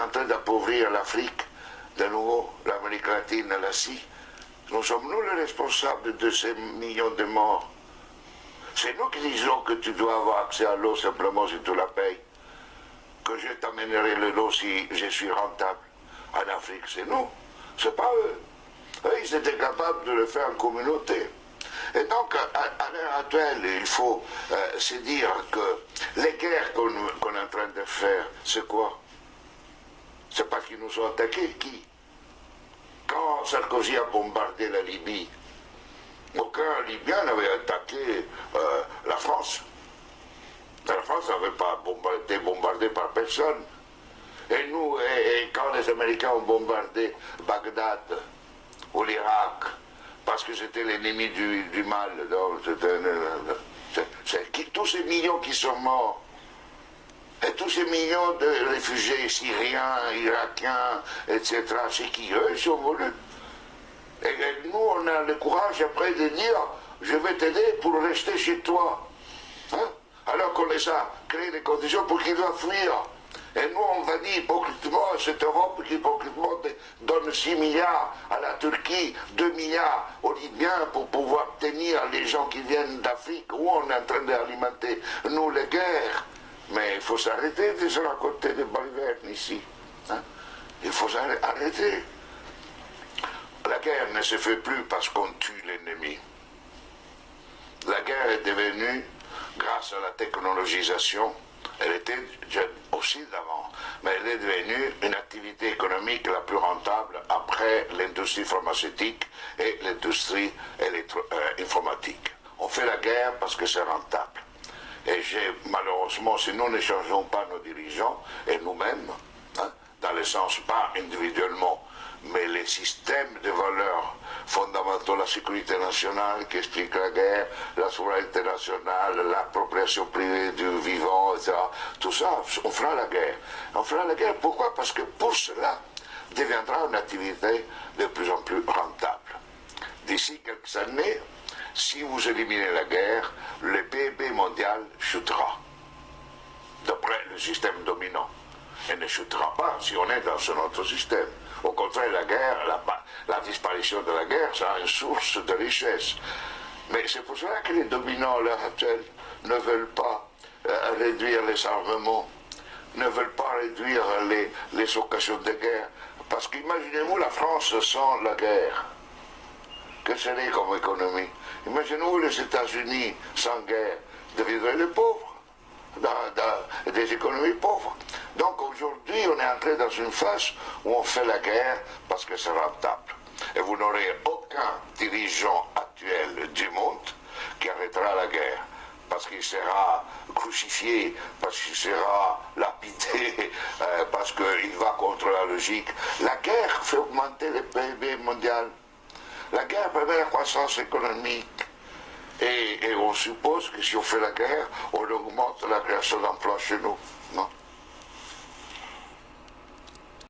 en train d'appauvrir l'Afrique, de nouveau l'Amérique latine, l'Asie. Nous sommes nous les responsables de ces millions de morts. C'est nous qui disons que tu dois avoir accès à l'eau simplement si tu la payes. Que je t'amènerai l'eau si je suis rentable. En Afrique, c'est nous, c'est pas eux. Eux, ils étaient capables de le faire en communauté. Et donc, à l'heure actuelle, il faut se dire que les guerres qu'on est en train de faire, c'est quoi? C'est parce qu'ils nous ont attaqués. Qui? Quand Sarkozy a bombardé la Libye, aucun Libyen n'avait attaqué la France. La France n'avait pas été bombardée par personne. Et nous, et quand les Américains ont bombardé Bagdad ou l'Irak, parce que c'était l'ennemi du mal, tous ces millions qui sont morts, et tous ces millions de réfugiés syriens, irakiens, etc., c'est qui eux, ils sont voulus. Et nous, on a le courage après de dire, je vais t'aider pour rester chez toi. Hein? Alors qu'on les a créé les conditions pour qu'ils doivent fuir. Et nous, on va dire hypocritement, cette Europe qui hypocritement donne 6 milliards à la Turquie, 2 milliards aux Libyens pour pouvoir tenir les gens qui viennent d'Afrique, où on est en train d'alimenter, nous, les guerres. Mais il faut s'arrêter de se raconter des balivernes ici. Hein? Il faut s'arrêter. La guerre ne se fait plus parce qu'on tue l'ennemi. La guerre est devenue, grâce à la technologisation, elle était aussi d'avant, mais elle est devenue une activité économique la plus rentable après l'industrie pharmaceutique et l'industrie informatique. On fait la guerre parce que c'est rentable. Et malheureusement, si nous ne changeons pas nos dirigeants et nous-mêmes, hein, dans le sens pas individuellement, mais les systèmes de valeurs fondamentaux, la sécurité nationale qui explique la guerre, la souveraineté nationale, l'appropriation privée du vivant, etc. Tout ça, on fera la guerre. On fera la guerre, pourquoi? Parce que pour cela, deviendra une activité de plus en plus rentable. D'ici quelques années, si vous éliminez la guerre, le PIB mondial chutera, d'après le système dominant. Elle ne chutera pas si on est dans un autre système. Au contraire, la guerre, la disparition de la guerre, c'est une source de richesse. Mais c'est pour cela que les dominants à l'heure actuelle ne veulent pas réduire les armements, ne veulent pas réduire les occasions de guerre. Parce qu'imaginez-vous la France sans la guerre. Que serait comme économie? Imaginez-vous les États-Unis sans guerre, deviendraient des pauvres. Dans des économies pauvres. Donc aujourd'hui, on est entré dans une phase où on fait la guerre parce que c'est rentable. Et vous n'aurez aucun dirigeant actuel du monde qui arrêtera la guerre parce qu'il sera crucifié, parce qu'il sera lapidé, parce qu'il va contre la logique. La guerre fait augmenter le PIB mondial. La guerre permet la croissance économique. Et on suppose que si on fait la guerre, on augmente la création d'emplois chez nous. Non?